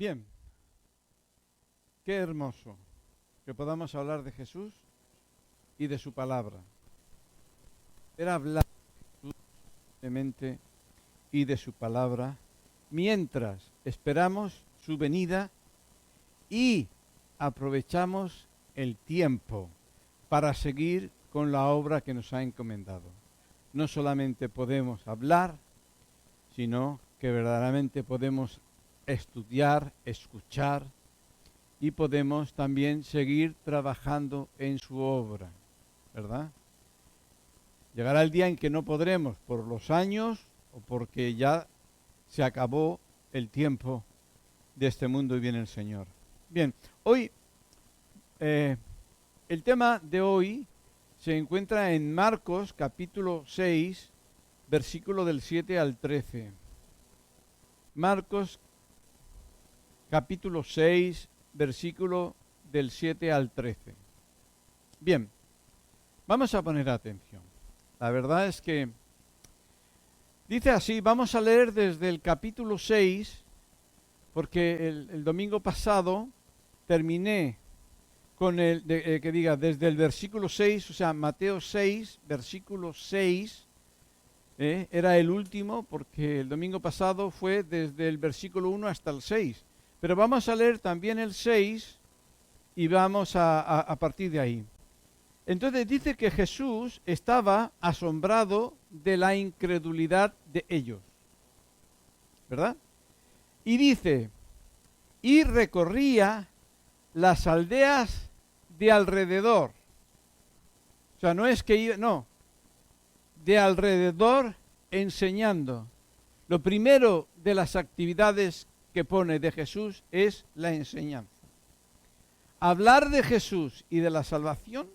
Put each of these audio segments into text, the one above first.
Bien, qué hermoso que podamos hablar de Jesús y de su palabra. Era hablar de Jesús simplemente y de su palabra mientras esperamos su venida y aprovechamos el tiempo para seguir con la obra que nos ha encomendado. No solamente podemos hablar, sino que verdaderamente podemos estudiar, escuchar y podemos también seguir trabajando en su obra, ¿verdad? Llegará el día en que no podremos por los años o porque ya se acabó el tiempo de este mundo y viene el Señor. Bien, hoy, el tema de hoy se encuentra en Marcos capítulo 6, versículo del 7 al 13. Marcos capítulo 6, versículo del 7 al 13. Bien, vamos a poner atención. La verdad es que dice así, vamos a leer desde el capítulo 6, porque el domingo pasado terminé con desde el versículo 6, o sea, Mateo 6, versículo 6, era el último, porque el domingo pasado fue desde el versículo 1 hasta el 6. Pero vamos a leer también el 6 y vamos a partir de ahí. Entonces dice que Jesús estaba asombrado de la incredulidad de ellos, ¿verdad? Y dice, y recorría las aldeas de alrededor. O sea, no es que iba, no, de alrededor enseñando. Lo primero de las actividades que pone de Jesús es la enseñanza. Hablar de Jesús y de la salvación,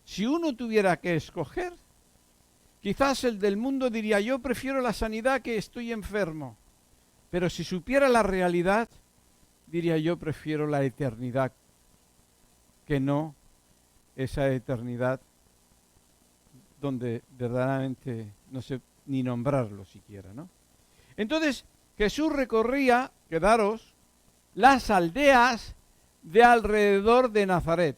si uno tuviera que escoger, quizás el del mundo diría, yo prefiero la sanidad que estoy enfermo. Pero si supiera la realidad, diría, yo prefiero la eternidad que no esa eternidad donde verdaderamente no sé ni nombrarlo siquiera, ¿no? Entonces, Jesús recorría, quedaros, las aldeas de alrededor de Nazaret.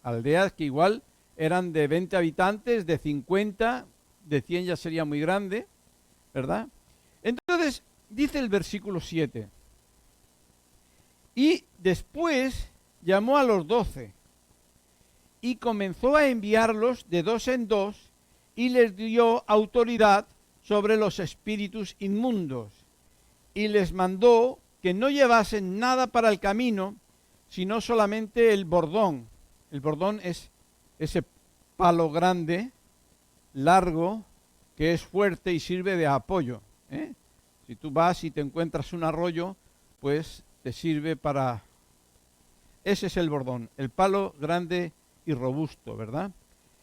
Aldeas que igual eran de 20 habitantes, de 50, de 100 ya sería muy grande, ¿verdad? Entonces, dice el versículo 7, y después llamó a los 12 y comenzó a enviarlos de dos en dos y les dio autoridad sobre los espíritus inmundos y les mandó que no llevasen nada para el camino, sino solamente el bordón. El bordón es ese palo grande, largo, que es fuerte y sirve de apoyo, ¿eh? Si tú vas y te encuentras un arroyo, pues te sirve para... Ese es el bordón, el palo grande y robusto, ¿verdad?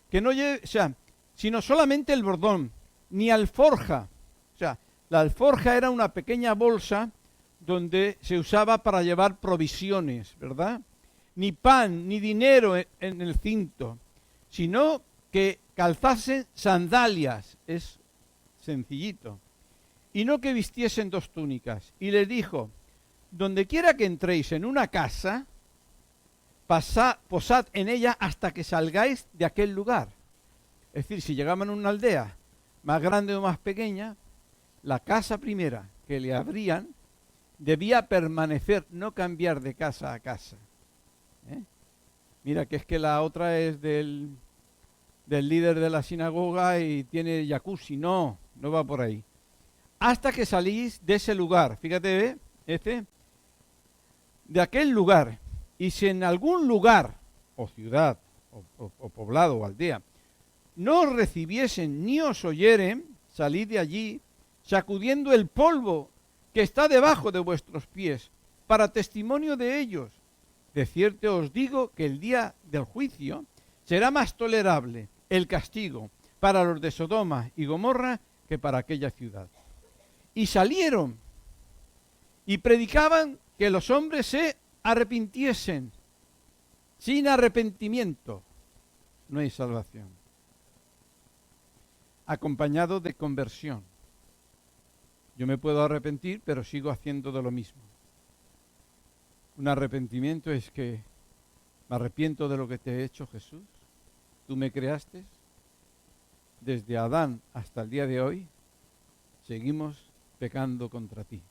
Que no lleve, o sea, sino solamente el bordón, ni alforja. O sea, la alforja era una pequeña bolsa donde se usaba para llevar provisiones, ¿verdad? Ni pan, ni dinero en el cinto, sino que calzasen sandalias, es sencillito, y no que vistiesen dos túnicas. Y les dijo, donde quiera que entréis en una casa, posad en ella hasta que salgáis de aquel lugar. Es decir, si llegaban a una aldea más grande o más pequeña, la casa primera que le abrían debía permanecer, no cambiar de casa a casa. Mira que es que la otra es del líder de la sinagoga y tiene jacuzzi. No va por ahí. Hasta que salís de ese lugar, fíjate, de aquel lugar. Y si en algún lugar, o ciudad, o poblado, o aldea, no os recibiesen ni os oyeren, salid de allí, sacudiendo el polvo que está debajo de vuestros pies, para testimonio de ellos. De cierto os digo que el día del juicio será más tolerable el castigo para los de Sodoma y Gomorra que para aquella ciudad. Y salieron y predicaban que los hombres se arrepintiesen. Sin arrepentimiento no hay salvación. Acompañado de conversión. Yo me puedo arrepentir, pero sigo haciendo de lo mismo. Un arrepentimiento es que me arrepiento de lo que te he hecho, Jesús. Tú me creaste. Desde Adán hasta el día de hoy, seguimos pecando contra ti.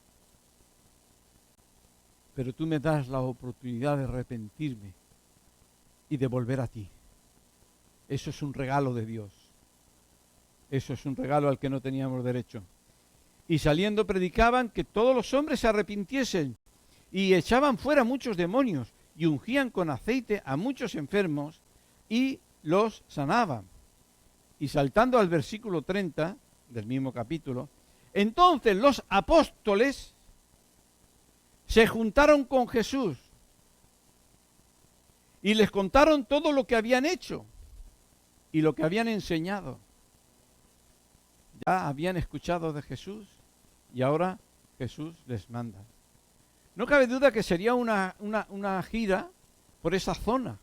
Pero tú me das la oportunidad de arrepentirme y de volver a ti. Eso es un regalo de Dios. Eso es un regalo al que no teníamos derecho. Y saliendo predicaban que todos los hombres se arrepintiesen y echaban fuera muchos demonios y ungían con aceite a muchos enfermos y los sanaban. Y saltando al versículo 30 del mismo capítulo, entonces los apóstoles se juntaron con Jesús y les contaron todo lo que habían hecho y lo que habían enseñado. Ya habían escuchado de Jesús y ahora Jesús les manda. No cabe duda que sería una gira por esa zona.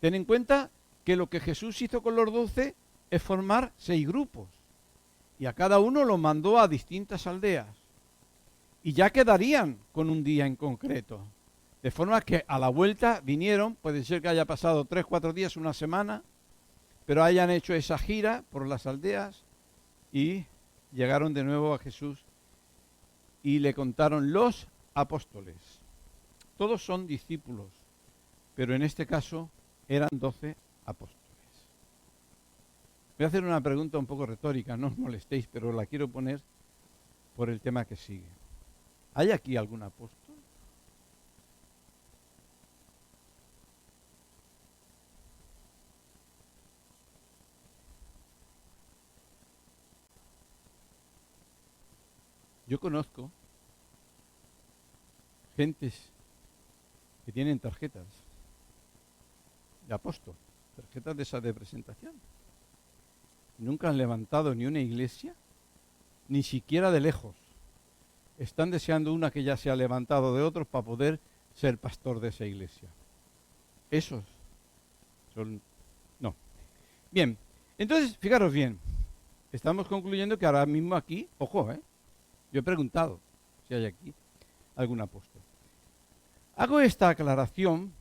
Ten en cuenta que lo que Jesús hizo con los 12 es formar 6 grupos. Y a cada uno lo mandó a distintas aldeas. Y ya quedarían con un día en concreto. De forma que a la vuelta vinieron, puede ser que haya pasado 3, 4 días, una semana, pero hayan hecho esa gira por las aldeas y llegaron de nuevo a Jesús y le contaron los apóstoles. Todos son discípulos, pero en este caso eran 12 apóstoles. Voy a hacer una pregunta un poco retórica, no os molestéis, pero la quiero poner por el tema que sigue. ¿Hay aquí algún apóstol? Yo conozco gentes que tienen tarjetas de apóstol, tarjetas de esa de presentación. Nunca han levantado ni una iglesia, ni siquiera de lejos. Están deseando una que ya se ha levantado de otros para poder ser pastor de esa iglesia. Esos son... No. Bien, entonces, fijaros bien. Estamos concluyendo que ahora mismo aquí, ojo, yo he preguntado si hay aquí algún apóstol. Hago esta aclaración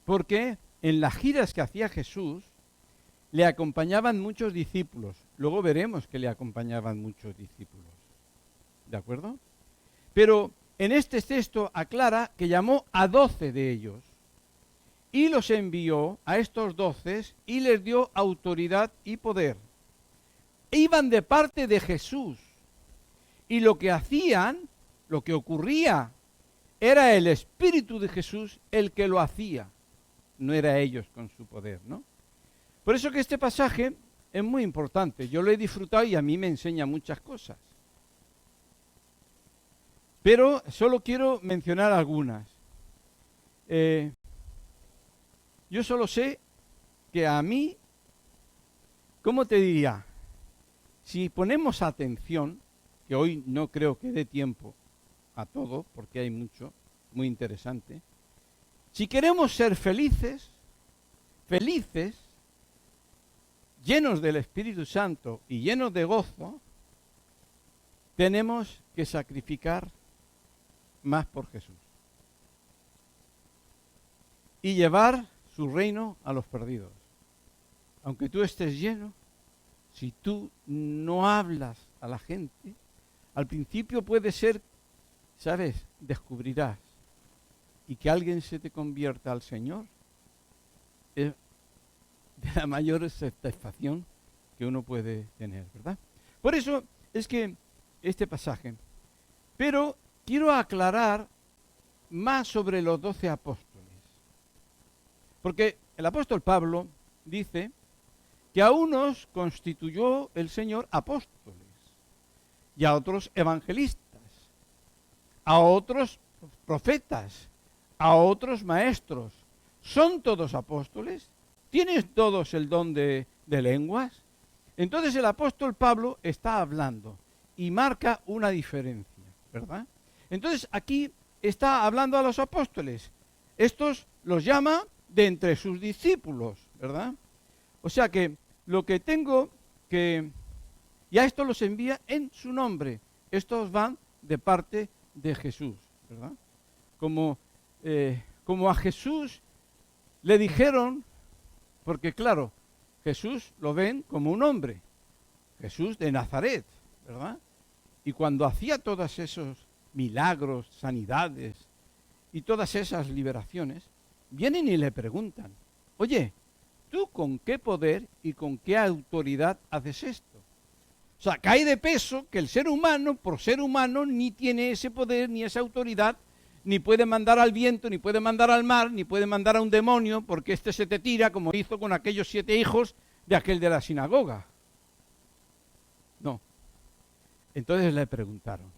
porque en las giras que hacía Jesús le acompañaban muchos discípulos. Luego veremos que le acompañaban muchos discípulos. ¿De acuerdo? Pero en este texto aclara que llamó a 12 de ellos y los envió a estos 12 y les dio autoridad y poder. Iban de parte de Jesús. Y lo que hacían, lo que ocurría, era el Espíritu de Jesús el que lo hacía. No era ellos con su poder, ¿no? Por eso que este pasaje es muy importante. Yo lo he disfrutado y a mí me enseña muchas cosas. Pero solo quiero mencionar algunas. Yo solo sé que a mí, ¿cómo te diría? Si ponemos atención, que hoy no creo que dé tiempo a todo, porque hay mucho, muy interesante. Si queremos ser felices, llenos del Espíritu Santo y llenos de gozo, tenemos que sacrificar más por Jesús. Y llevar su reino a los perdidos. Aunque tú estés lleno, si tú no hablas a la gente, al principio puede ser, ¿sabes? Descubrirás. Y que alguien se te convierta al Señor es de la mayor satisfacción que uno puede tener, ¿verdad? Por eso es que este pasaje. Pero quiero aclarar más sobre los 12 apóstoles. Porque el apóstol Pablo dice que a unos constituyó el Señor apóstoles, y a otros evangelistas, a otros profetas, a otros maestros. ¿Son todos apóstoles? ¿Tienen todos el don de lenguas? Entonces el apóstol Pablo está hablando y marca una diferencia, ¿verdad? Entonces aquí está hablando a los apóstoles. Estos los llama de entre sus discípulos, ¿verdad? O sea que lo que tengo que... Y a estos los envía en su nombre. Estos van de parte de Jesús, ¿verdad? Como como a Jesús le dijeron, porque claro, Jesús lo ven como un hombre, Jesús de Nazaret, ¿verdad? Y cuando hacía todos esos milagros, sanidades y todas esas liberaciones, vienen y le preguntan, oye, ¿tú con qué poder y con qué autoridad haces esto? O sea, cae de peso que el ser humano, por ser humano, ni tiene ese poder ni esa autoridad, ni puede mandar al viento, ni puede mandar al mar, ni puede mandar a un demonio, porque este se te tira, como hizo con aquellos 7 hijos de aquel de la sinagoga. No. Entonces le preguntaron.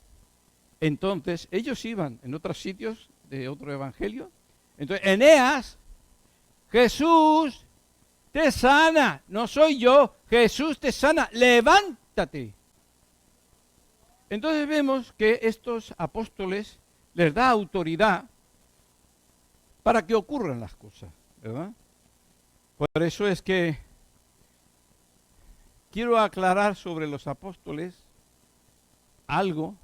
Entonces, ellos iban en otros sitios de otro evangelio. Entonces, Eneas, Jesús te sana, no soy yo, Jesús te sana, levántate. Entonces vemos que estos apóstoles les da autoridad para que ocurran las cosas, ¿verdad? Por eso es que quiero aclarar sobre los apóstoles algo,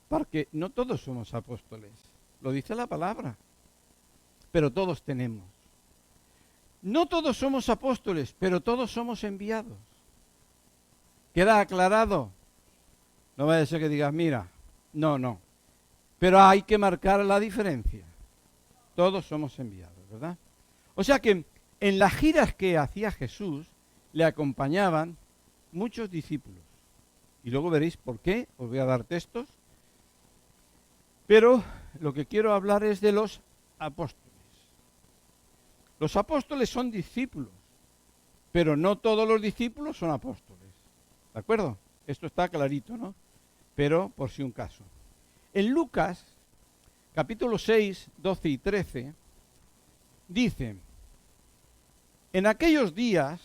porque no todos somos apóstoles, lo dice la palabra, pero todos tenemos. No todos somos apóstoles, pero todos somos enviados. ¿Queda aclarado? No vaya a ser que digas, mira, no. Pero hay que marcar la diferencia. Todos somos enviados, ¿verdad? O sea que en las giras que hacía Jesús le acompañaban muchos discípulos. Y luego veréis por qué, os voy a dar textos. Pero lo que quiero hablar es de los apóstoles. Los apóstoles son discípulos, pero no todos los discípulos son apóstoles. ¿De acuerdo? Esto está clarito, ¿no? Pero por si un caso. En Lucas, capítulo 6, 12 y 13, dice, en aquellos días,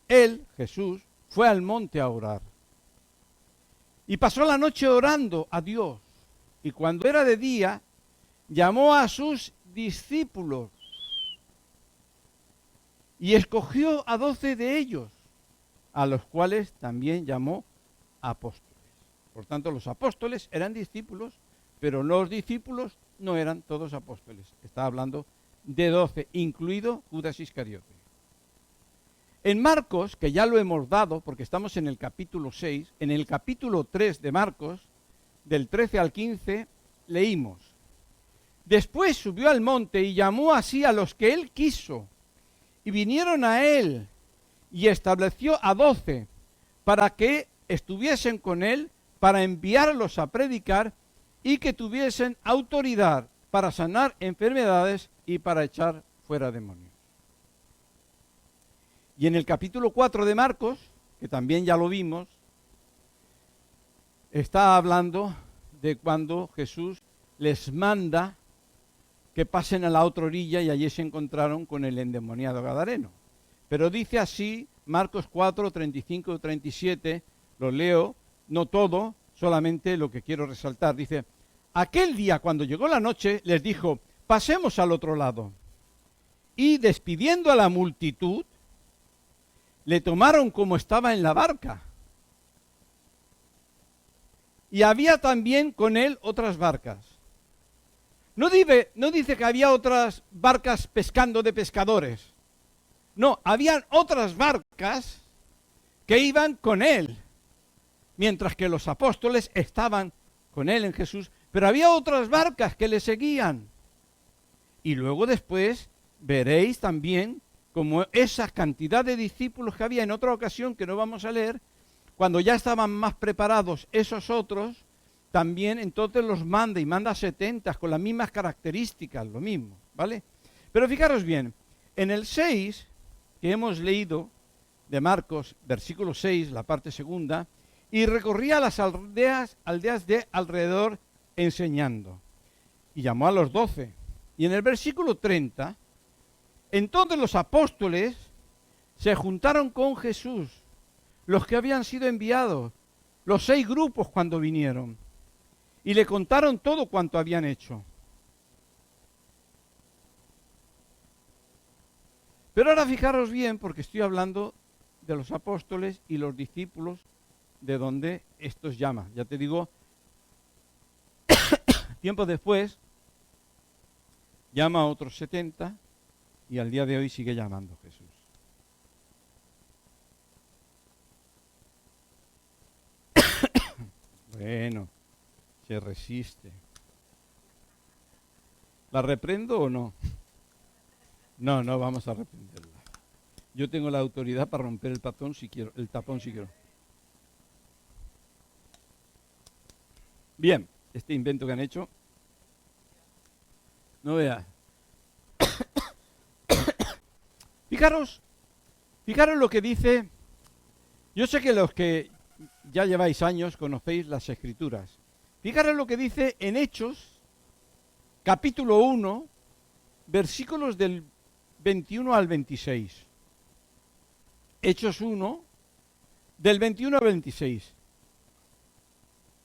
él, Jesús, fue al monte a orar. Y pasó la noche orando a Dios. Y cuando era de día, llamó a sus discípulos y escogió a 12 de ellos, a los cuales también llamó apóstoles. Por tanto, los apóstoles eran discípulos, pero los discípulos no eran todos apóstoles. Está hablando de 12, incluido Judas Iscariote. En Marcos, que ya lo hemos dado, porque estamos en el capítulo 6, en el capítulo 3 de Marcos, del 13 al 15, leímos, después subió al monte y llamó así a los que él quiso, y vinieron a él, y estableció a 12, para que estuviesen con él, para enviarlos a predicar, y que tuviesen autoridad para sanar enfermedades y para echar fuera demonios. Y en el capítulo 4 de Marcos, que también ya lo vimos, está hablando de cuando Jesús les manda que pasen a la otra orilla y allí se encontraron con el endemoniado gadareno. Pero dice así, Marcos 4, 35 y 37, lo leo, no todo, solamente lo que quiero resaltar. Dice, aquel día cuando llegó la noche les dijo, pasemos al otro lado. Y despidiendo a la multitud, le tomaron como estaba en la barca. Y había también con él otras barcas. No dice que había otras barcas pescando de pescadores. No, habían otras barcas que iban con él, mientras que los apóstoles estaban con él en Jesús, pero había otras barcas que le seguían. Y luego después veréis también como esa cantidad de discípulos que había en otra ocasión, que no vamos a leer, cuando ya estaban más preparados esos otros, también entonces los manda y manda 70 con las mismas características, lo mismo, ¿vale? Pero fijaros bien, en el 6 que hemos leído de Marcos, versículo 6, la parte segunda, y recorría las aldeas de alrededor enseñando, y llamó a los 12. Y en el versículo 30, entonces los apóstoles se juntaron con Jesús, los que habían sido enviados, los 6 grupos cuando vinieron, y le contaron todo cuanto habían hecho. Pero ahora fijaros bien, porque estoy hablando de los apóstoles y los discípulos, de donde estos llaman. Ya te digo, tiempo después, llama a otros 70 y al día de hoy sigue llamando Jesús. Bueno, se resiste. ¿La reprendo o no? No, no vamos a reprenderla. Yo tengo la autoridad para romper el tapón si quiero. Bien, este invento que han hecho, no vea. Fijaros lo que dice. Yo sé que los que ya lleváis años conocéis las Escrituras. Fijaros lo que dice en Hechos, capítulo 1, versículos del 21 al 26. Hechos 1, del 21 al 26.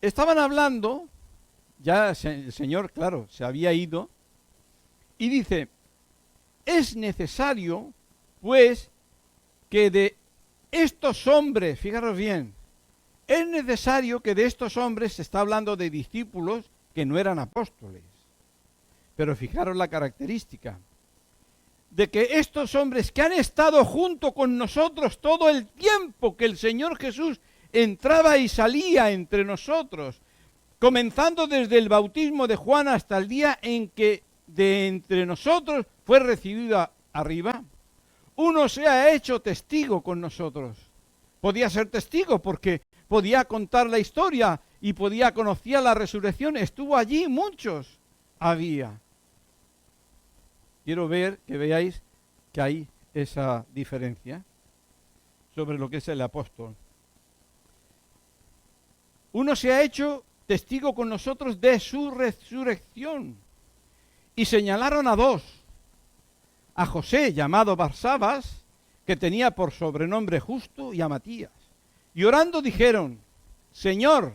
Estaban hablando, ya el Señor, claro, se había ido, y dice, es necesario, pues, que de estos hombres, fijaros bien, es necesario que de estos hombres, se está hablando de discípulos que no eran apóstoles, pero fijaros la característica, de que estos hombres que han estado junto con nosotros todo el tiempo que el Señor Jesús entraba y salía entre nosotros, comenzando desde el bautismo de Juan hasta el día en que de entre nosotros fue recibido arriba, uno se ha hecho testigo con nosotros. Podía ser testigo porque podía contar la historia y conocía la resurrección, estuvo allí, muchos había. Quiero que veáis que hay esa diferencia sobre lo que es el apóstol. Uno se ha hecho testigo con nosotros de su resurrección. Y señalaron a dos. A José, llamado Barsabas, que tenía por sobrenombre Justo, y a Matías. Y orando dijeron, Señor,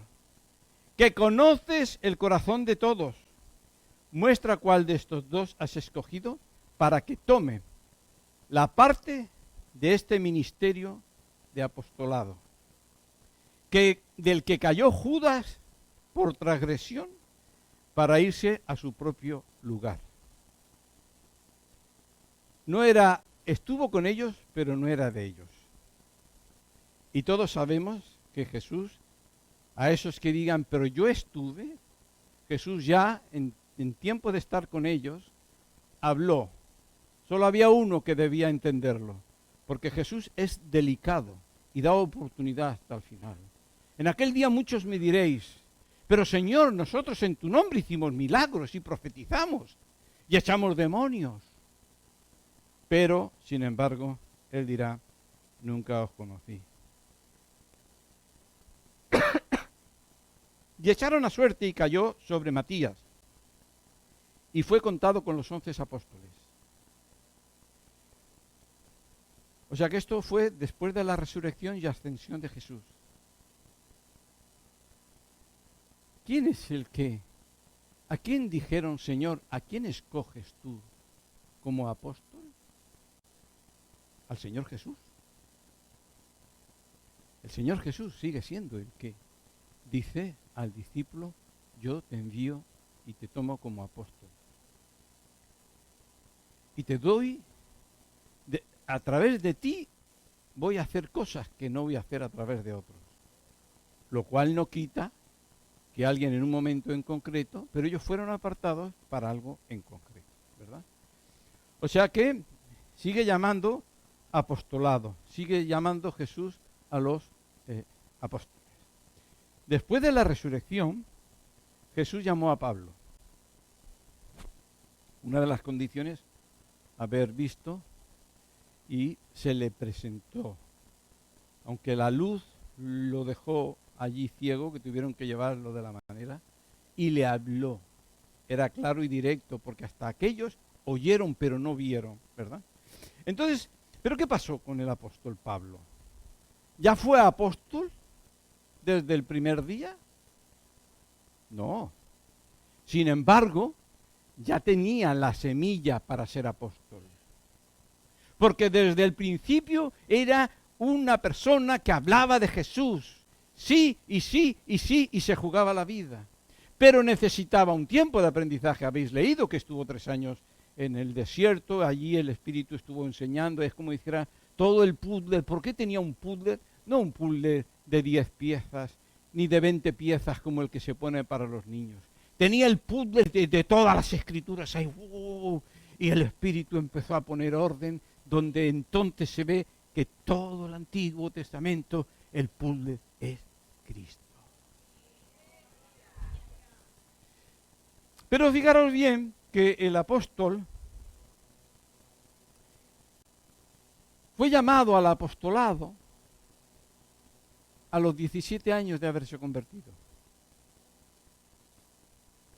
que conoces el corazón de todos, muestra cuál de estos dos has escogido para que tome la parte de este ministerio de apostolado, del que cayó Judas por transgresión para irse a su propio lugar. Estuvo con ellos, pero no era de ellos. Y todos sabemos que Jesús, a esos que digan, pero yo estuve, Jesús ya en tiempo de estar con ellos, habló. Solo había uno que debía entenderlo, porque Jesús es delicado y da oportunidad hasta el final. En aquel día muchos me diréis, pero Señor, nosotros en tu nombre hicimos milagros y profetizamos y echamos demonios. Pero, sin embargo, Él dirá, nunca os conocí. Y echaron a suerte y cayó sobre Matías, y fue contado con los 11 apóstoles. O sea que esto fue después de la resurrección y ascensión de Jesús. ¿Quién es el que? ¿A quién dijeron, Señor, a quién escoges tú como apóstol? Al Señor Jesús. El Señor Jesús sigue siendo el que dice al discípulo, yo te envío y te tomo como apóstol. Y te doy, a través de ti, voy a hacer cosas que no voy a hacer a través de otros. Lo cual no quita que alguien en un momento en concreto, pero ellos fueron apartados para algo en concreto, ¿verdad? O sea que sigue llamando apostolado, sigue llamando Jesús a los apóstoles. Después de la resurrección, Jesús llamó a Pablo. Una de las condiciones, haber visto, y se le presentó. Aunque la luz lo dejó allí ciego, que tuvieron que llevarlo de la manera, y le habló. Era claro y directo, porque hasta aquellos oyeron pero no vieron, ¿verdad? Entonces, ¿pero qué pasó con el apóstol Pablo? ¿Ya fue apóstol desde el primer día? No. Sin embargo, ya tenía la semilla para ser apóstol. Porque desde el principio era una persona que hablaba de Jesús. Sí, y sí, y sí, y se jugaba la vida. Pero necesitaba un tiempo de aprendizaje. Habéis leído que estuvo 3 años en el desierto, allí el Espíritu estuvo enseñando, es como dijera todo el puzzle. ¿Por qué tenía un puzzle? No un puzzle de 10 piezas, ni de 20 piezas como el que se pone para los niños. Tenía el puzzle de todas las escrituras ahí, y el Espíritu empezó a poner orden, donde entonces se ve que todo el Antiguo Testamento, el puzzle es Cristo. Pero fijaros bien que el apóstol fue llamado al apostolado a los 17 años de haberse convertido.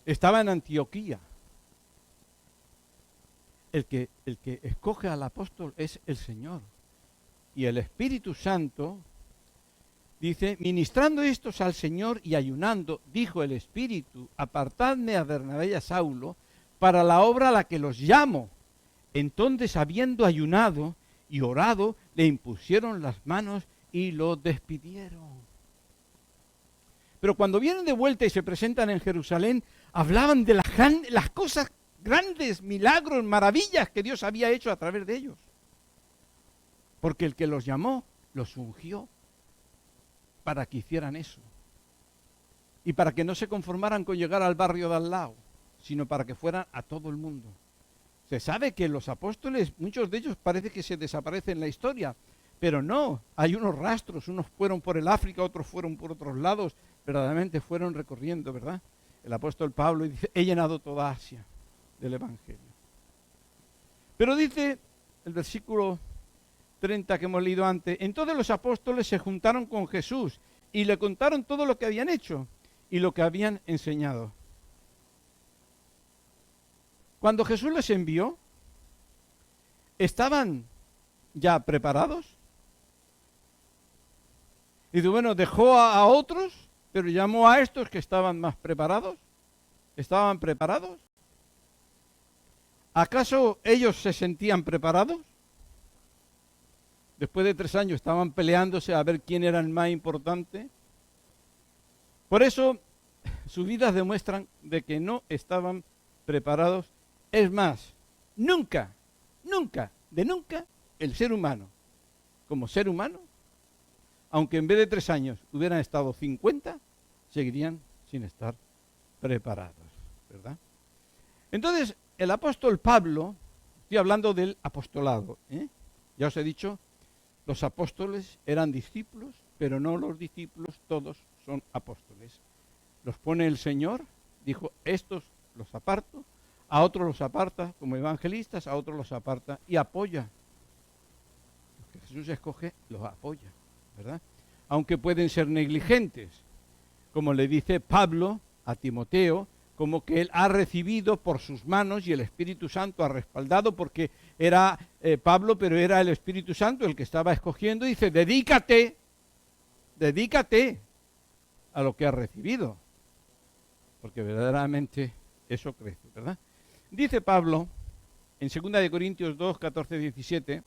Estaba en Antioquía. El que escoge al apóstol es el Señor. Y el Espíritu Santo dice, ministrando estos al Señor y ayunando, dijo el Espíritu, apartadme a Bernabé y a Saulo para la obra a la que los llamo. Entonces, habiendo ayunado y orado, le impusieron las manos y lo despidieron. Pero cuando vienen de vuelta y se presentan en Jerusalén, hablaban de las cosas grandes, milagros, maravillas que Dios había hecho a través de ellos. Porque el que los llamó, los ungió para que hicieran eso. Y para que no se conformaran con llegar al barrio de al lado, sino para que fueran a todo el mundo. Se sabe que los apóstoles, muchos de ellos parece que se desaparecen en la historia, pero no, hay unos rastros, unos fueron por el África, otros fueron por otros lados, verdaderamente fueron recorriendo, ¿verdad? El apóstol Pablo dice, he llenado toda Asia del Evangelio. Pero dice el versículo 30 que hemos leído antes, entonces los apóstoles se juntaron con Jesús y le contaron todo lo que habían hecho y lo que habían enseñado. Cuando Jesús les envió, ¿estaban ya preparados? Y dice, bueno, dejó a otros, pero llamó a estos que estaban más preparados. ¿Estaban preparados? ¿Acaso ellos se sentían preparados? Después de 3 años estaban peleándose a ver quién era el más importante. Por eso sus vidas demuestran de que no estaban preparados. Es más, nunca, el ser humano, como ser humano, aunque en vez de 3 años hubieran estado 50, seguirían sin estar preparados, ¿verdad? Entonces, el apóstol Pablo, estoy hablando del apostolado, ya os he dicho, los apóstoles eran discípulos, pero no los discípulos todos son apóstoles. Los pone el Señor, dijo, estos los aparto, a otros los aparta como evangelistas, a otros los aparta y apoya. Los que Jesús escoge, los apoya, ¿verdad? Aunque pueden ser negligentes, como le dice Pablo a Timoteo, como que él ha recibido por sus manos y el Espíritu Santo ha respaldado, porque era Pablo, pero era el Espíritu Santo el que estaba escogiendo, y dice, dedícate a lo que has recibido, porque verdaderamente eso crece, ¿verdad? Dice Pablo en 2 Corintios 2, 14, 17,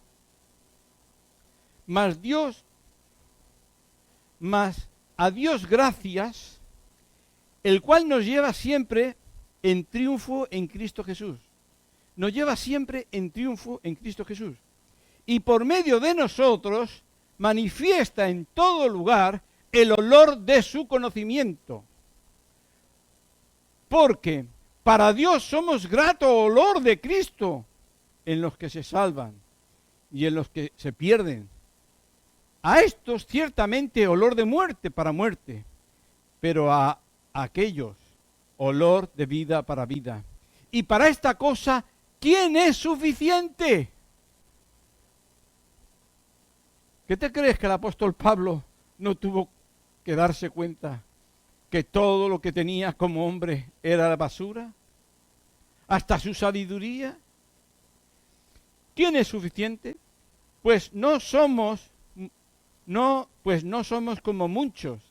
mas a Dios gracias, el cual nos lleva siempre en triunfo en Cristo Jesús. Nos lleva siempre en triunfo en Cristo Jesús. Y por medio de nosotros manifiesta en todo lugar el olor de su conocimiento. Porque para Dios somos grato olor de Cristo en los que se salvan y en los que se pierden. A estos ciertamente olor de muerte para muerte, pero a aquellos olor de vida para vida. Y para esta cosa, ¿quién es suficiente? ¿Qué te crees que el apóstol Pablo no tuvo que darse cuenta que todo lo que tenía como hombre era basura? ¿Hasta su sabiduría? ¿Quién es suficiente? Pues no somos como muchos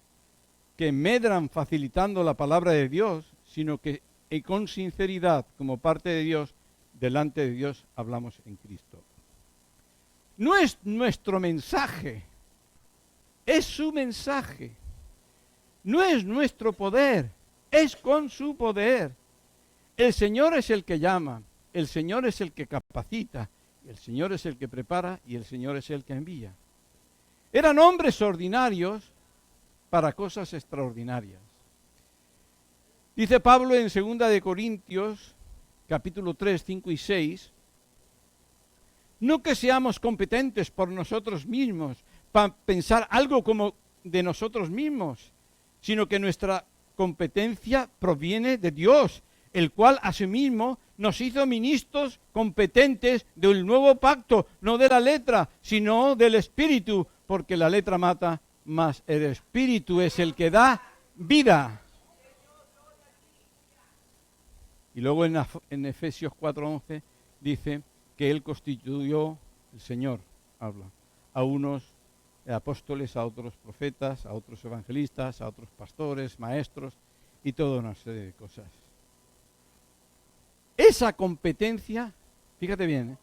que medran facilitando la palabra de Dios, sino que con sinceridad, como parte de Dios, delante de Dios hablamos en Cristo. No es nuestro mensaje, es su mensaje. No es nuestro poder, es con su poder. El Señor es el que llama, el Señor es el que capacita, el Señor es el que prepara y el Señor es el que envía. Eran hombres ordinarios para cosas extraordinarias. Dice Pablo en 2 de Corintios, capítulo 3, 5 y 6, no que seamos competentes por nosotros mismos para pensar algo como de nosotros mismos, sino que nuestra competencia proviene de Dios, el cual asimismo nos hizo ministros competentes del nuevo pacto, no de la letra, sino del Espíritu, porque la letra mata, mas el Espíritu es el que da vida. Y luego en Efesios 4:11 dice que Él constituyó, el Señor habla, a unos apóstoles, a otros profetas, a otros evangelistas, a otros pastores, maestros y toda una serie de cosas. Esa competencia, fíjate bien,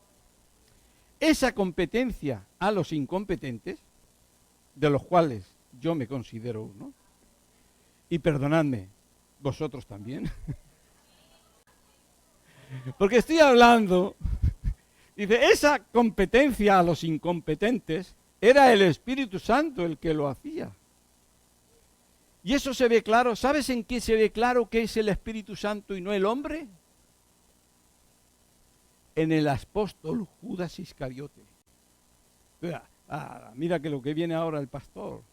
esa competencia a los incompetentes, de los cuales yo me considero uno, y perdonadme, vosotros también, porque estoy hablando, dice, esa competencia a los incompetentes era el Espíritu Santo el que lo hacía. Y eso se ve claro. ¿Sabes en qué se ve claro que es el Espíritu Santo y no el hombre? En el apóstol Judas Iscariote. Mira que lo que viene ahora el pastor.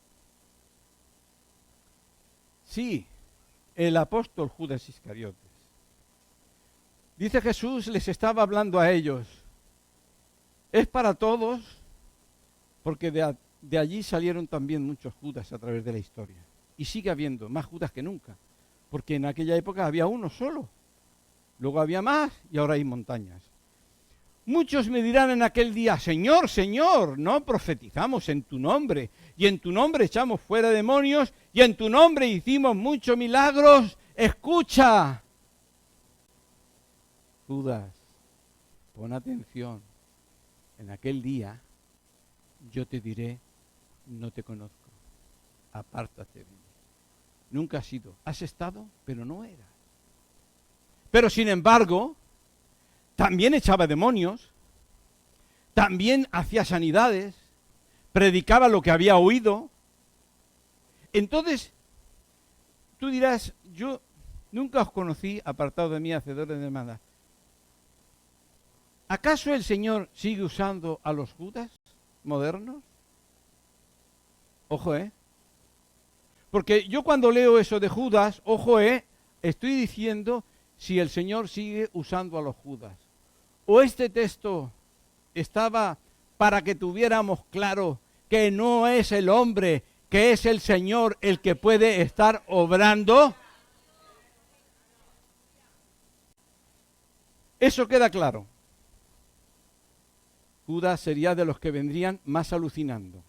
Sí, el apóstol Judas Iscariote. Dice Jesús, les estaba hablando a ellos. Es para todos, porque de allí salieron también muchos Judas a través de la historia. Y sigue habiendo más Judas que nunca, porque en aquella época había uno solo. Luego había más y ahora hay montañas. Muchos me dirán en aquel día, Señor, Señor, no profetizamos en tu nombre, y en tu nombre echamos fuera demonios, y en tu nombre hicimos muchos milagros. Escucha, Judas, pon atención. En aquel día yo te diré, no te conozco, apártate de mí. Nunca has sido, has estado, pero no eras. Pero sin embargo, también echaba demonios, también hacía sanidades, predicaba lo que había oído. Entonces, tú dirás, yo nunca os conocí, apartado de mí, hacedores de maldad. ¿Acaso el Señor sigue usando a los Judas modernos? Ojo, Porque yo cuando leo eso de Judas, ojo, estoy diciendo si el Señor sigue usando a los Judas. O este texto estaba para que tuviéramos claro que no es el hombre, que es el Señor el que puede estar obrando. Eso queda claro. Judas sería de los que vendrían más alucinando.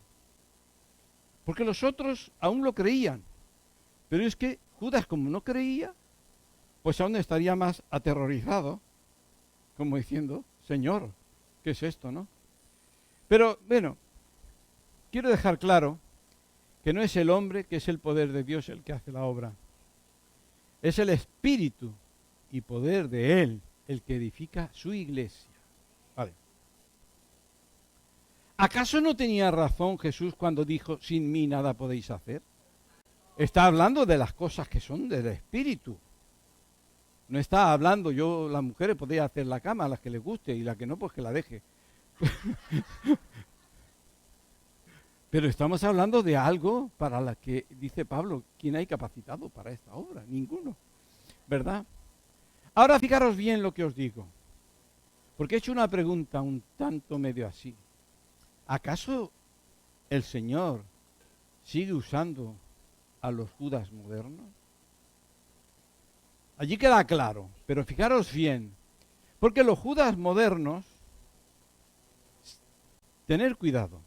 Porque los otros aún lo creían. Pero es que Judas, como no creía, pues aún estaría más aterrorizado, como diciendo, Señor, ¿qué es esto, no? Pero, bueno, quiero dejar claro que no es el hombre, que es el poder de Dios el que hace la obra. Es el Espíritu y poder de Él el que edifica su iglesia. Vale. ¿Acaso no tenía razón Jesús cuando dijo, sin mí nada podéis hacer? Está hablando de las cosas que son del Espíritu. No está hablando, las mujeres podría hacer la cama a las que les guste y la que no, pues que la deje. Pero estamos hablando de algo para la que, dice Pablo, ¿quién hay capacitado para esta obra? Ninguno, ¿verdad? Ahora fijaros bien lo que os digo, porque he hecho una pregunta un tanto medio así. ¿Acaso el Señor sigue usando a los Judas modernos? Allí queda claro, pero fijaros bien, porque los Judas modernos, tener cuidado,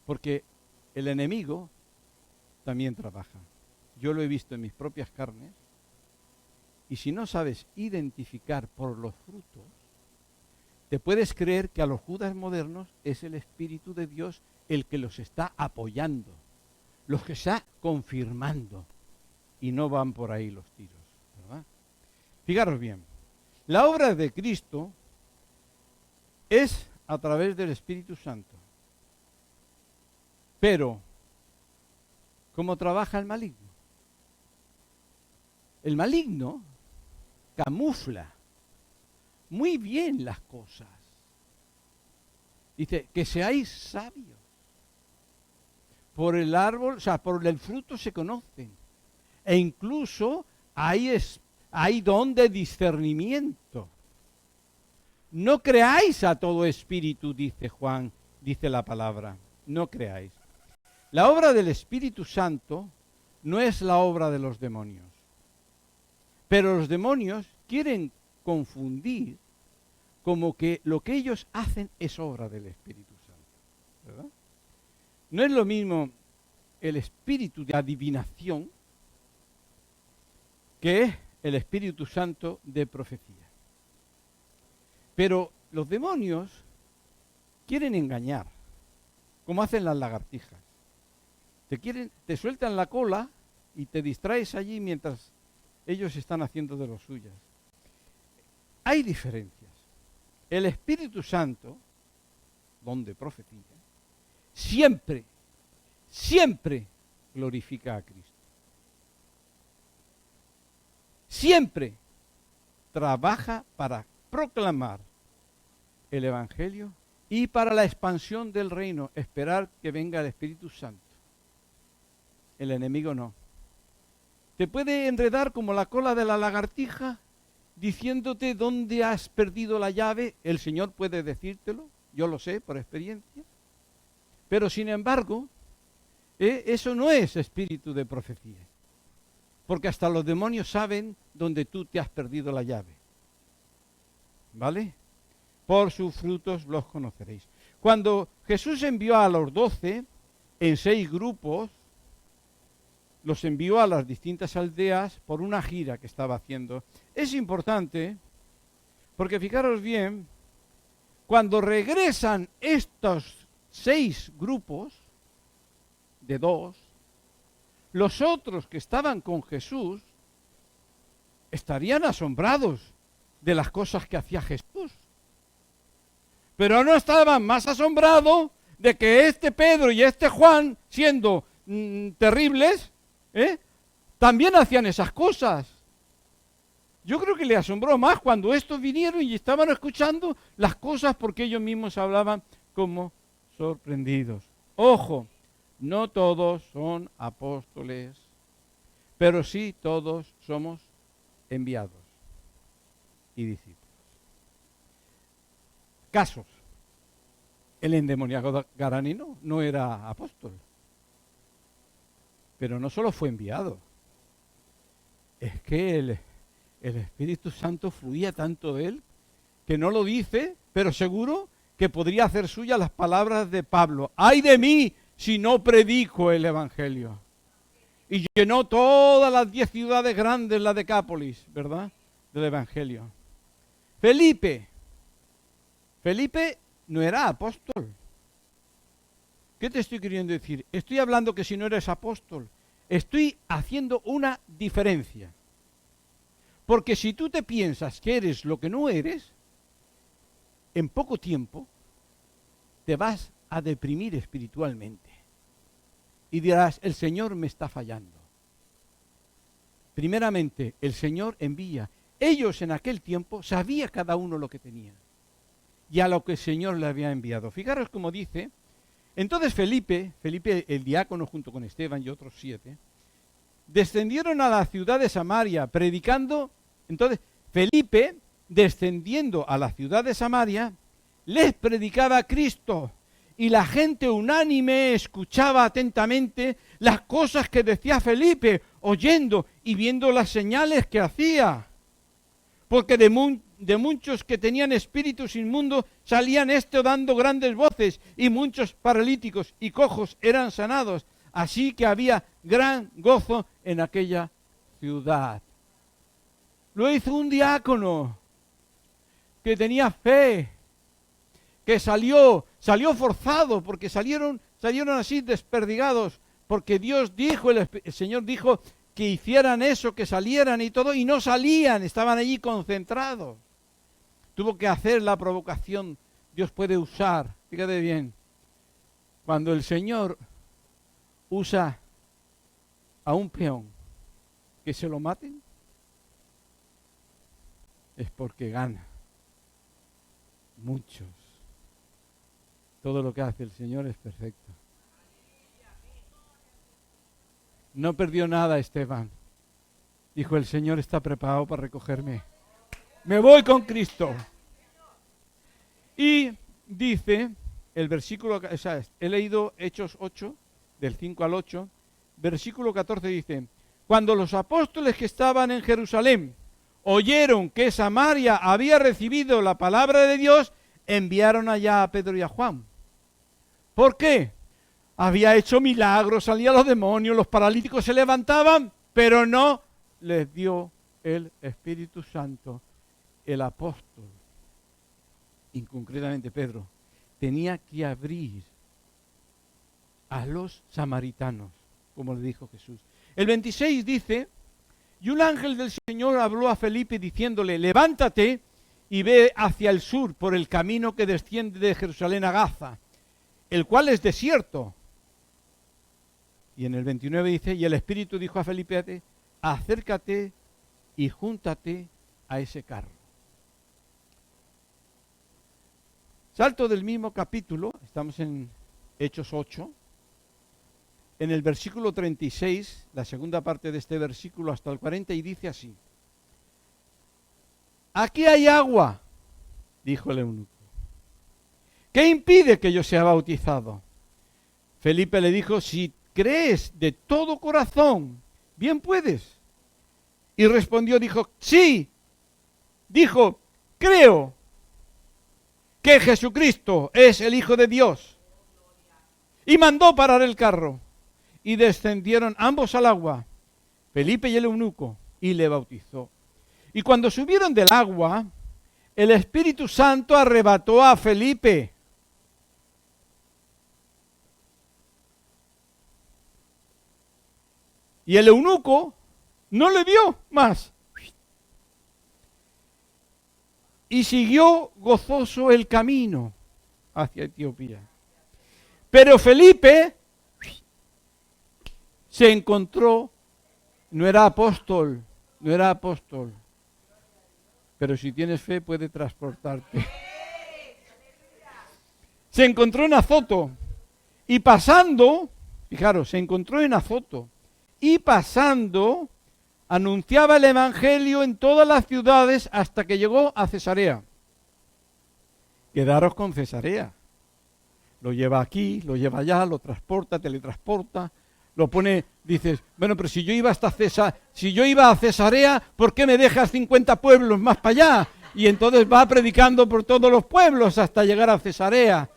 porque el enemigo también trabaja. Yo lo he visto en mis propias carnes, y si no sabes identificar por los frutos, te puedes creer que a los Judas modernos es el Espíritu de Dios el que los está apoyando, los que está confirmando, y no van por ahí los tiros, ¿verdad? Fijaros bien, La obra de Cristo es a través del Espíritu Santo. Pero, ¿cómo trabaja el maligno? El maligno camufla muy bien las cosas. Dice, que seáis sabios. Por el árbol, o sea, por el fruto se conocen. E incluso hay don de discernimiento. No creáis a todo espíritu, dice Juan, dice la palabra. No creáis. La obra del Espíritu Santo no es la obra de los demonios. Pero los demonios quieren confundir como que lo que ellos hacen es obra del Espíritu Santo, ¿verdad? No es lo mismo el espíritu de adivinación que el Espíritu Santo de profecía. Pero los demonios quieren engañar, como hacen las lagartijas. Te sueltan la cola y te distraes allí mientras ellos están haciendo de los suyas. Hay diferencias. El Espíritu Santo, don de profecía, siempre glorifica a Cristo. Siempre trabaja para proclamar el Evangelio y para la expansión del reino, esperar que venga el Espíritu Santo. El enemigo no. Te puede enredar como la cola de la lagartija, diciéndote dónde has perdido la llave. El Señor puede decírtelo, yo lo sé por experiencia. Pero sin embargo, eso no es espíritu de profecía. Porque hasta los demonios saben dónde tú te has perdido la llave. ¿Vale? Por sus frutos los conoceréis. Cuando Jesús envió a los 12 en 6 grupos, los envió a las distintas aldeas por una gira que estaba haciendo. Es importante, porque fijaros bien, cuando regresan estos 6 grupos, de 2, los otros que estaban con Jesús estarían asombrados de las cosas que hacía Jesús. Pero no estaban más asombrados de que este Pedro y este Juan, siendo terribles, también hacían esas cosas. Yo creo que le asombró más cuando estos vinieron y estaban escuchando las cosas porque ellos mismos hablaban como sorprendidos. Ojo, no todos son apóstoles, pero sí todos somos enviados y discípulos. Casos. El endemoniado gadareno no era apóstol, pero no solo fue enviado, es que el Espíritu Santo fluía tanto de él que no lo dice, pero seguro que podría hacer suya las palabras de Pablo. ¡Ay de mí si no predico el Evangelio! Y llenó todas las 10 ciudades grandes, la Decápolis, ¿verdad?, del Evangelio. Felipe no era apóstol. ¿Qué te estoy queriendo decir? Estoy hablando que si no eres apóstol, estoy haciendo una diferencia. Porque si tú te piensas que eres lo que no eres, en poco tiempo te vas a deprimir espiritualmente. Y dirás, el Señor me está fallando. Primeramente, el Señor envía. Ellos en aquel tiempo sabía cada uno lo que tenía y a lo que el Señor le había enviado. Fijaros cómo dice, entonces Felipe el diácono junto con Esteban y otros 7, descendieron a la ciudad de Samaria predicando. Entonces Felipe, descendiendo a la ciudad de Samaria, les predicaba a Cristo. Y la gente unánime escuchaba atentamente las cosas que decía Felipe, oyendo y viendo las señales que hacía. Porque de muchos que tenían espíritus inmundos salían dando grandes voces, y muchos paralíticos y cojos eran sanados. Así que había gran gozo en aquella ciudad. Lo hizo un diácono que tenía fe, que salió forzado, porque salieron así desperdigados, porque Dios dijo, el Señor dijo que hicieran eso, que salieran y todo, y no salían, estaban allí concentrados. tuvo que hacer la provocación. Dios puede usar, fíjate bien, cuando el Señor usa a un peón que se lo maten, es porque gana muchos. Todo lo que hace el Señor es perfecto. No perdió nada Esteban. Dijo, el Señor está preparado para recogerme. Me voy con Cristo. Y dice el versículo, o sea, he leído Hechos 8, del 5 al 8, versículo 14 dice, cuando los apóstoles que estaban en Jerusalén oyeron que Samaria había recibido la palabra de Dios, enviaron allá a Pedro y a Juan. ¿Por qué? Había hecho milagros, salían los demonios, los paralíticos se levantaban, pero no les dio el Espíritu Santo. El apóstol, y concretamente Pedro, tenía que abrir a los samaritanos, como le dijo Jesús. El 26 dice, y un ángel del Señor habló a Felipe diciéndole, levántate y ve hacia el sur por el camino que desciende de Jerusalén a Gaza, el cual es desierto. Y en el 29 dice, y el Espíritu dijo a Felipe, acércate y júntate a ese carro. Salto del mismo capítulo, estamos en Hechos 8, en el versículo 36, la segunda parte de este versículo hasta el 40, y dice así. Aquí hay agua, dijo el eunuco. ¿Qué impide que yo sea bautizado? Felipe le dijo, si crees de todo corazón, bien puedes. Y respondió, dijo, sí. Dijo, creo que Jesucristo es el Hijo de Dios. Y mandó parar el carro. Y descendieron ambos al agua, Felipe y el eunuco, y le bautizó. Y cuando subieron del agua, el Espíritu Santo arrebató a Felipe. Y el eunuco no le vio más. Y siguió gozoso el camino hacia Etiopía. Pero Felipe se encontró, no era apóstol, pero si tienes fe puede transportarte. Se encontró en Azoto y pasando, fijaros, se encontró en Azoto y pasando anunciaba el evangelio en todas las ciudades hasta que llegó a Cesarea. Quedaros con Cesarea. Lo lleva aquí, lo lleva allá, lo transporta, teletransporta, lo pone, dices, bueno, pero si yo iba a Cesarea, ¿por qué me dejas 50 pueblos más para allá? Y entonces va predicando por todos los pueblos hasta llegar a Cesarea.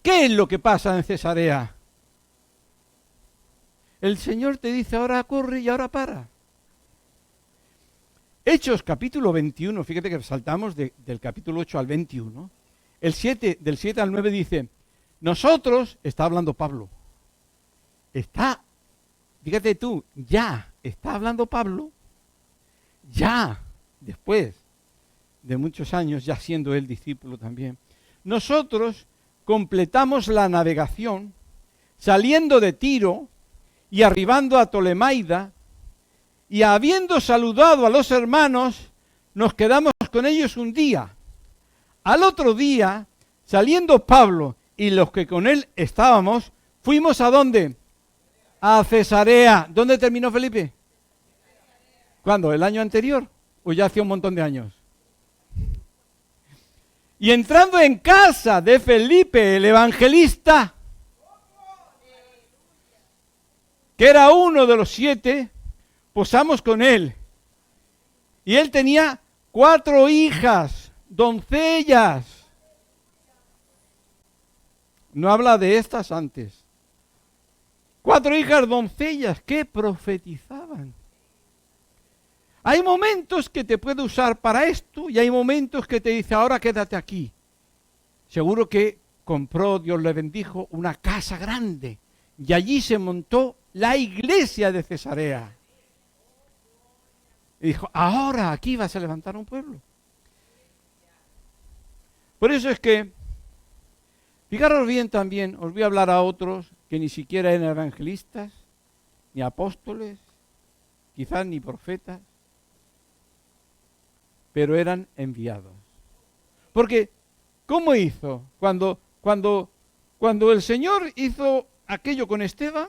¿Qué es lo que pasa en Cesarea? El Señor te dice, ahora corre y ahora para. Hechos capítulo 21, fíjate que saltamos del capítulo 8 al 21. Del 7 al 9 dice, nosotros, está hablando Pablo, fíjate tú, está hablando Pablo, después de muchos años, ya siendo él discípulo también, nosotros completamos la navegación saliendo de Tiro y arribando a Tolemaida, y habiendo saludado a los hermanos, nos quedamos con ellos un día. Al otro día, saliendo Pablo y los que con él estábamos, fuimos ¿a dónde? A Cesarea. ¿Dónde terminó Felipe? ¿Cuándo? ¿El año anterior? ¿O ya hace un montón de años? Y entrando en casa de Felipe, el evangelista, que era uno de los 7, posamos con él. Y él tenía 4 hijas, doncellas. No habla de estas antes. 4 hijas doncellas que profetizaban. Hay momentos que te puede usar para esto y hay momentos que te dice, ahora quédate aquí. Seguro que compró, Dios le bendijo, una casa grande y allí se montó la iglesia de Por eso es que, fijaros bien también, os voy a hablar a otros que ni siquiera eran evangelistas, ni apóstoles, quizás ni profetas, pero eran enviados. Porque, ¿cómo hizo? Cuando el Señor hizo aquello con Esteban,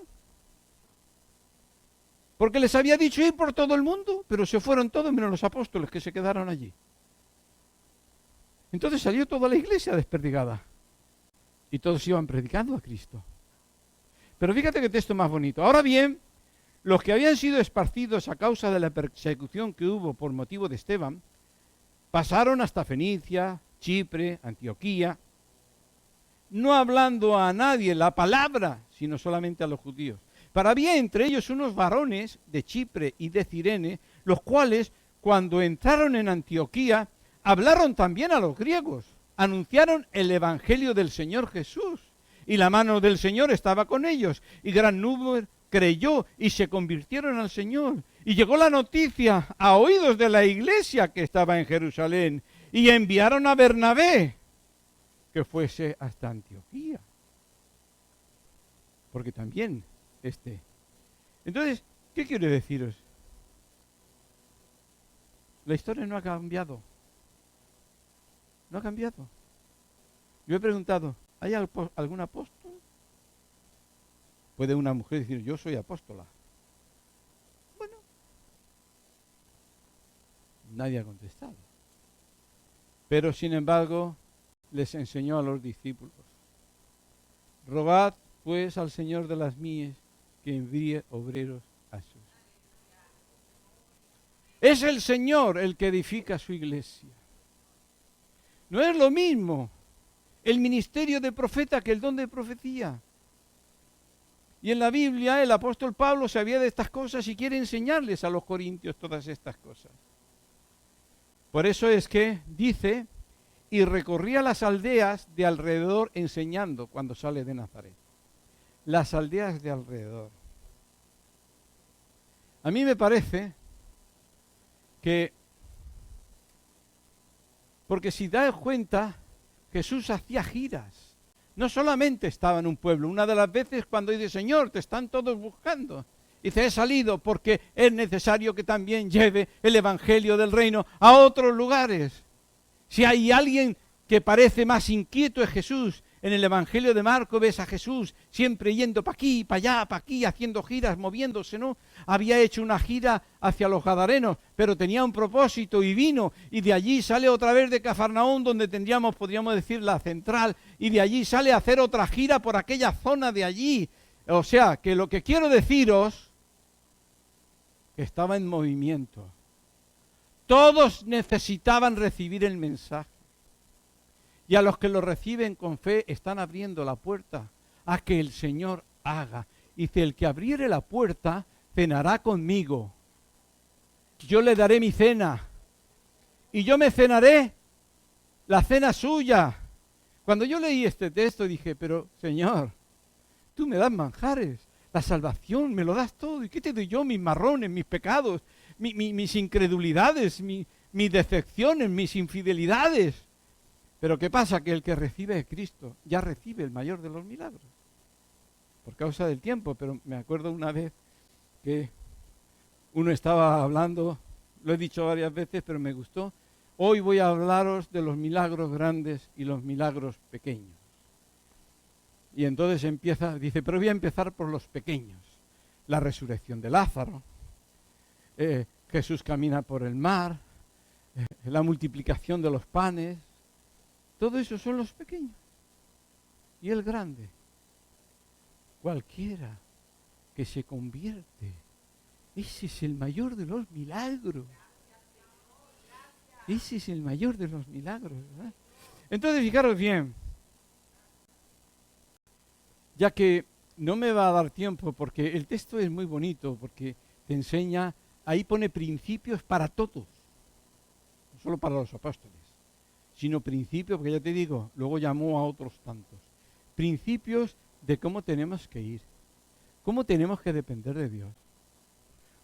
porque les había dicho ir por todo el mundo, pero se fueron todos menos los apóstoles que se quedaron allí. Entonces salió toda la iglesia desperdigada y todos iban predicando a Cristo. Pero fíjate qué texto más bonito. Ahora bien, los que habían sido esparcidos a causa de la persecución que hubo por motivo de Esteban, pasaron hasta Fenicia, Chipre, Antioquía, no hablando a nadie la palabra, sino solamente a los judíos. Para había entre ellos unos varones de Chipre y de Cirene, los cuales, cuando entraron en Antioquía, hablaron también a los griegos, anunciaron el evangelio del Señor Jesús, y la mano del Señor estaba con ellos, y gran número creyó y se convirtieron al Señor. Y llegó la noticia a oídos de la iglesia que estaba en Jerusalén, y enviaron a Bernabé que fuese hasta Antioquía. Porque también Entonces, ¿qué quiero deciros? La historia no ha cambiado. No ha cambiado. Yo he preguntado, ¿hay algún apóstol? Puede una mujer decir, yo soy apóstola. Bueno, nadie ha contestado. Pero sin embargo, les enseñó a los discípulos, rogad pues al Señor de las mies que envíe obreros a sus. Es el Señor el que edifica su iglesia. No es lo mismo el ministerio de profeta que el don de profecía. Y en la Biblia el apóstol Pablo sabía de estas cosas y quiere enseñarles a los corintios todas estas cosas. Por eso es que dice, y recorría las aldeas de alrededor enseñando cuando sale de Nazaret. Las aldeas de alrededor. A mí me parece que, porque si das cuenta, Jesús hacía giras. No solamente estaba en un pueblo. Una de las veces cuando dice, Señor, te están todos buscando. Dice, he salido porque es necesario que también lleve el evangelio del reino a otros lugares. Si hay alguien que parece más inquieto es Jesús. En el Evangelio de Marco ves a Jesús siempre yendo para aquí, para allá, para aquí, haciendo giras, moviéndose, ¿no? Había hecho una gira hacia los Gadarenos, pero tenía un propósito y vino, y de allí sale otra vez de Cafarnaúm, donde podríamos decir, la central, y de allí sale a hacer otra gira por aquella zona de allí. O sea, que lo que quiero deciros, que estaba en movimiento. Todos necesitaban recibir el mensaje. Y a los que lo reciben con fe están abriendo la puerta a que el Señor haga. Dice, el que abriere la puerta cenará conmigo. Yo le daré mi cena. Y yo me cenaré la cena suya. Cuando yo leí este texto dije, pero Señor, tú me das manjares, la salvación, me lo das todo. ¿Y qué te doy yo? Mis marrones, mis pecados, mis incredulidades, mis decepciones, mis infidelidades. Pero ¿qué pasa? Que el que recibe a Cristo ya recibe el mayor de los milagros. Por causa del tiempo, pero me acuerdo una vez que uno estaba hablando, lo he dicho varias veces, pero me gustó. Hoy voy a hablaros de los milagros grandes y los milagros pequeños. Y entonces dice, pero voy a empezar por los pequeños. La resurrección de Lázaro, Jesús camina por el mar, la multiplicación de los panes. Todo eso son los pequeños. Y el grande. Cualquiera que se convierte. Ese es el mayor de los milagros. Ese es el mayor de los milagros, ¿verdad? Entonces, fijaros bien. Ya que no me va a dar tiempo, porque el texto es muy bonito, porque te enseña, ahí pone principios para todos. No solo para los apóstoles. Sino principios, porque ya te digo, luego llamó a otros tantos. Principios de cómo tenemos que ir, cómo tenemos que depender de Dios,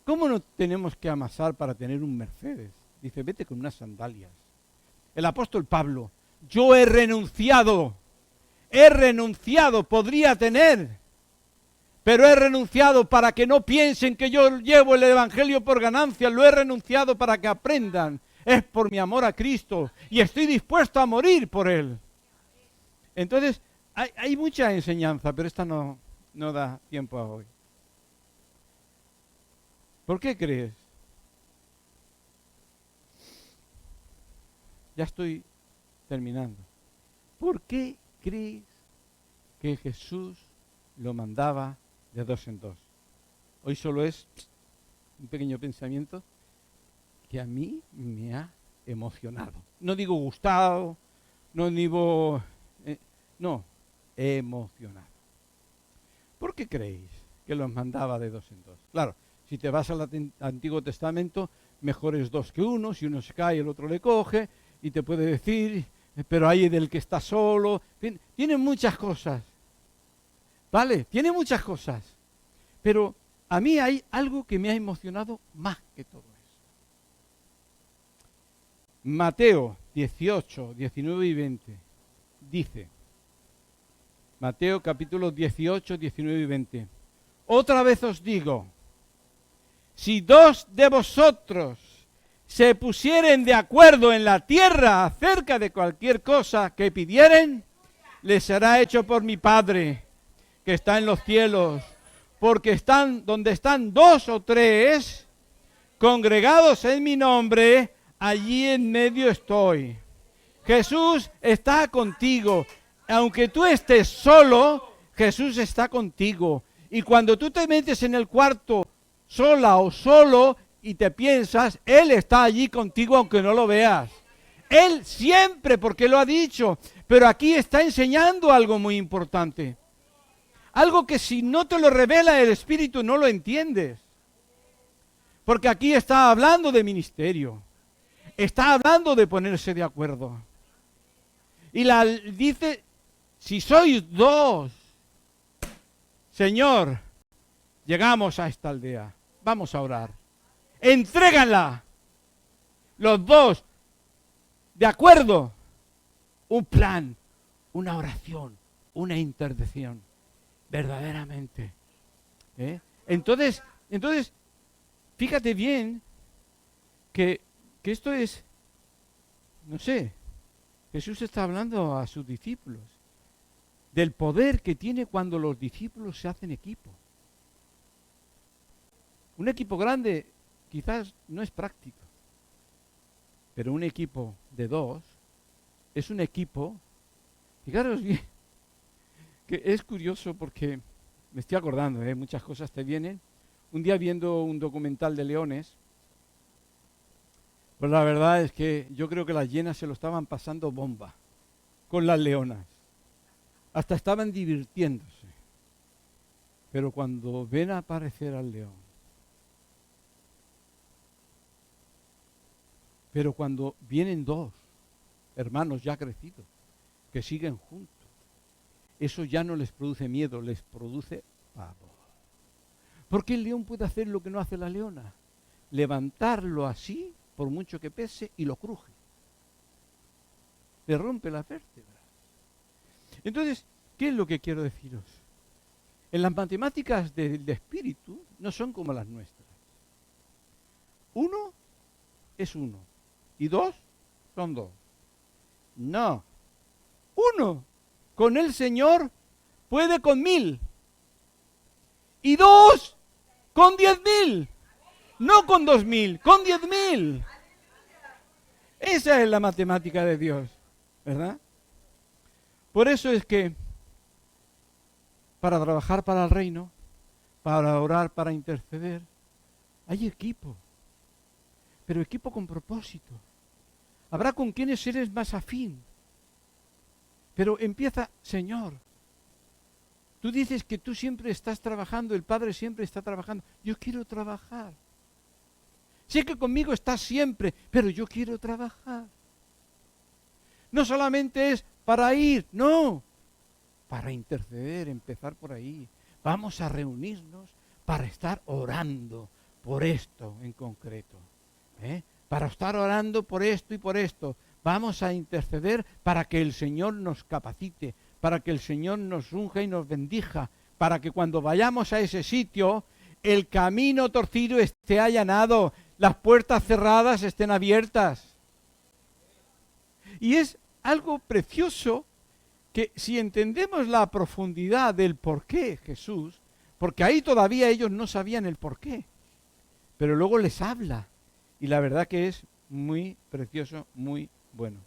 cómo no tenemos que amasar para tener un Mercedes. Dice, vete con unas sandalias. El apóstol Pablo yo he renunciado, podría tener, pero he renunciado para que no piensen que yo llevo el evangelio por ganancia, lo he renunciado para que aprendan, es por mi amor a Cristo y estoy dispuesto a morir por Él. Entonces, hay mucha enseñanza, pero esta no da tiempo a hoy. ¿Por qué crees? Ya estoy terminando. ¿Por qué crees que Jesús lo mandaba de dos en dos? Hoy solo es un pequeño pensamiento que a mí me ha emocionado. No digo gustado, no digo... no, emocionado. ¿Por qué creéis que los mandaba de dos en dos? Claro, si te vas al Antiguo Testamento, mejor es dos que uno, si uno se cae el otro le coge, y te puede decir, pero hay del que está solo. Tiene muchas cosas, ¿vale? Tiene muchas cosas, pero a mí hay algo que me ha emocionado más que todo eso. Mateo 18, 19 y 20 dice, Mateo capítulo 18, 19 y 20, otra vez os digo, si dos de vosotros se pusieren de acuerdo en la tierra acerca de cualquier cosa que pidieren, les será hecho por mi Padre que está en los cielos, porque están donde están dos o tres congregados en mi nombre, allí en medio estoy. Jesús está contigo. Aunque tú estés solo, Jesús está contigo. Y cuando tú te metes en el cuarto sola o solo y te piensas, Él está allí contigo aunque no lo veas. Él siempre, porque lo ha dicho, pero aquí está enseñando algo muy importante. Algo que si no te lo revela el Espíritu no lo entiendes. Porque aquí está hablando de ministerio. Está hablando de ponerse de acuerdo. Y dice, si sois dos, Señor, llegamos a esta aldea, vamos a orar. Entréganla. Los dos, de acuerdo. Un plan, una oración, una intercesión. Verdaderamente. Entonces, fíjate bien que esto es, no sé, Jesús está hablando a sus discípulos del poder que tiene cuando los discípulos se hacen equipo. Un equipo grande quizás no es práctico, pero un equipo de dos es un equipo, fijaros bien, que es curioso porque me estoy acordando, muchas cosas te vienen. Un día viendo un documental de leones, pues la verdad es que yo creo que las hienas se lo estaban pasando bomba con las leonas. Hasta estaban divirtiéndose. Pero cuando ven aparecer al león, pero cuando vienen dos hermanos ya crecidos, que siguen juntos, eso ya no les produce miedo, les produce pavor. Porque el león puede hacer lo que no hace la leona, levantarlo así, por mucho que pese, y lo cruje. Le rompe la vértebra. Entonces, ¿qué es lo que quiero deciros? En las matemáticas del espíritu no son como las nuestras. Uno es uno, y dos son dos. No. Uno con el Señor puede con 1000. Y dos con 10.000. No con 2.000, con 10.000. Esa es la matemática de Dios, ¿verdad? Por eso es que para trabajar para el reino, para orar, para interceder, hay equipo. Pero equipo con propósito. Habrá con quienes eres más afín. Pero empieza, Señor, tú dices que tú siempre estás trabajando, el Padre siempre está trabajando. Yo quiero trabajar. Sé que conmigo estás siempre, pero yo quiero trabajar. No solamente es para ir, no, para interceder, empezar por ahí. Vamos a reunirnos para estar orando por esto en concreto. Para estar orando por esto y por esto, vamos a interceder para que el Señor nos capacite, para que el Señor nos unja y nos bendija, para que cuando vayamos a ese sitio, el camino torcido esté allanado, las puertas cerradas estén abiertas. Y es algo precioso que si entendemos la profundidad del por qué Jesús, porque ahí todavía ellos no sabían el por qué, pero luego les habla, y la verdad que es muy precioso, muy bueno.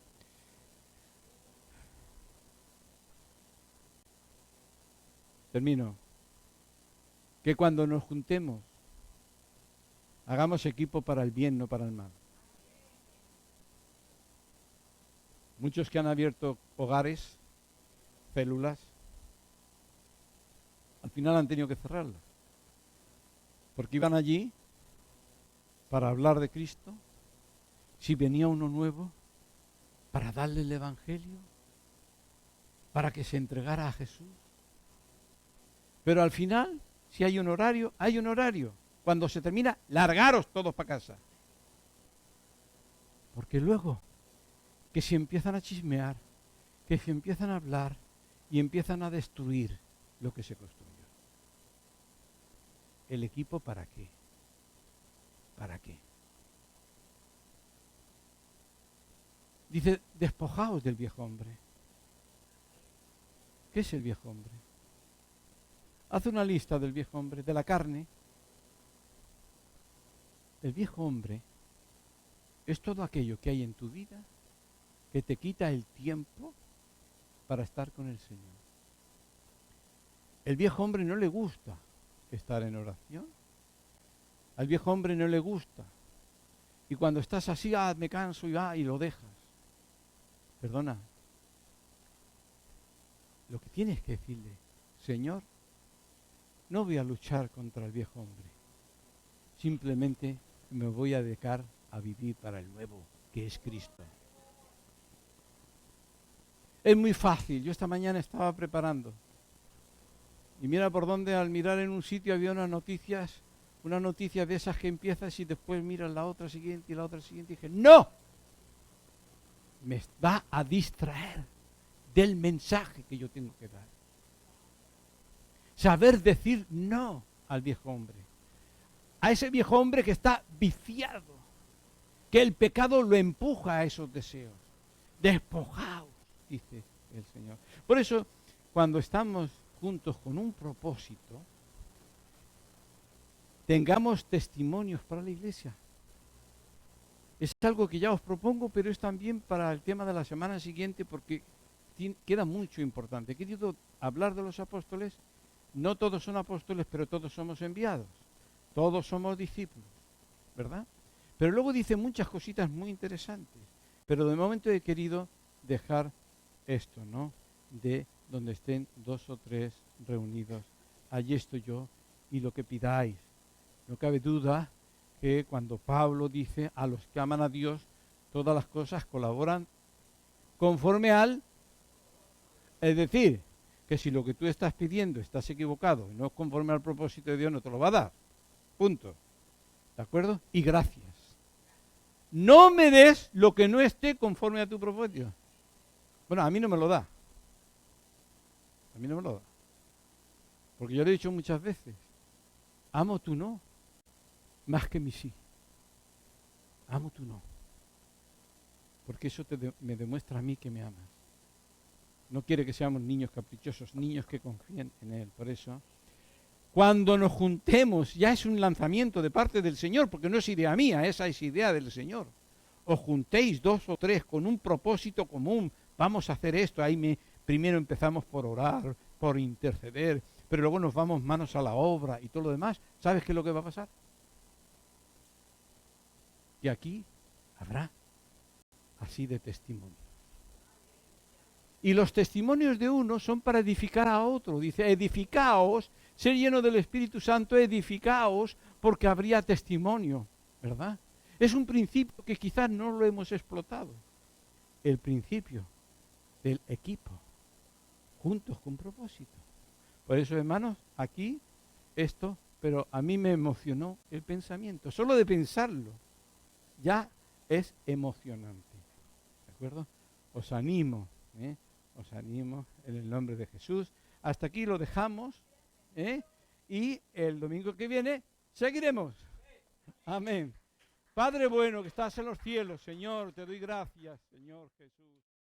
Termino. Que cuando nos juntemos, hagamos equipo para el bien, no para el mal. Muchos que han abierto hogares, células, al final han tenido que cerrarlas. Porque iban allí para hablar de Cristo, si venía uno nuevo, para darle el Evangelio, para que se entregara a Jesús. Pero al final, si hay un horario, hay un horario. Cuando se termina, largaros todos para casa. Porque luego, que si empiezan a chismear, que si empiezan a hablar y empiezan a destruir lo que se construyó. ¿El equipo para qué? ¿Para qué? Dice, despojaos del viejo hombre. ¿Qué es el viejo hombre? Haz una lista del viejo hombre, de la carne. El viejo hombre es todo aquello que hay en tu vida que te quita el tiempo para estar con el Señor. El viejo hombre no le gusta estar en oración. Al viejo hombre no le gusta. Y cuando estás así, me canso y lo dejas. Perdona. Lo que tienes que decirle, Señor, no voy a luchar contra el viejo hombre. Simplemente me voy a dedicar a vivir para el nuevo, que es Cristo. Es muy fácil. Yo esta mañana estaba preparando. Y mira por dónde al mirar en un sitio había una noticia de esas que empiezas y después miras la otra siguiente y la otra siguiente y dije, ¡no! Me va a distraer del mensaje que yo tengo que dar. Saber decir no al viejo hombre. A ese viejo hombre que está viciado. Que el pecado lo empuja a esos deseos. Despojaos, dice el Señor. Por eso, cuando estamos juntos con un propósito, tengamos testimonios para la iglesia. Es algo que ya os propongo, pero es también para el tema de la semana siguiente porque queda mucho importante. He querido hablar de los apóstoles. No todos son apóstoles, pero todos somos enviados. Todos somos discípulos, ¿verdad? Pero luego dice muchas cositas muy interesantes. Pero de momento he querido dejar esto, ¿no? De donde estén 2 o 3 reunidos. Allí estoy yo y lo que pidáis. No cabe duda que cuando Pablo dice a los que aman a Dios, todas las cosas colaboran conforme al... Es decir, que si lo que tú estás pidiendo estás equivocado y no es conforme al propósito de Dios, no te lo va a dar. Punto. ¿De acuerdo? Y gracias. No me des lo que no esté conforme a tu propósito. Bueno, a mí no me lo da. A mí no me lo da. Porque yo le he dicho muchas veces, amo tu no, más que mi sí. Amo tu no. Porque eso me demuestra a mí que me amas. No quiere que seamos niños caprichosos, niños que confíen en Él. Por eso, cuando nos juntemos, ya es un lanzamiento de parte del Señor, porque no es idea mía, esa es idea del Señor. Os juntéis 2 o 3 con un propósito común, vamos a hacer esto. Primero empezamos por orar, por interceder, pero luego nos vamos manos a la obra y todo lo demás. ¿Sabes qué es lo que va a pasar? Y aquí habrá así de testimonio. Y los testimonios de uno son para edificar a otro. Dice, edificaos, ser lleno del Espíritu Santo, edificaos, porque habría testimonio, ¿verdad? Es un principio que quizás no lo hemos explotado. El principio del equipo, juntos con propósito. Por eso, hermanos, aquí esto, pero a mí me emocionó el pensamiento. Solo de pensarlo ya es emocionante. ¿De acuerdo? Os animo en el nombre de Jesús. Hasta aquí lo dejamos, y el domingo que viene seguiremos. Amén. Padre bueno que estás en los cielos, Señor, te doy gracias, Señor Jesús.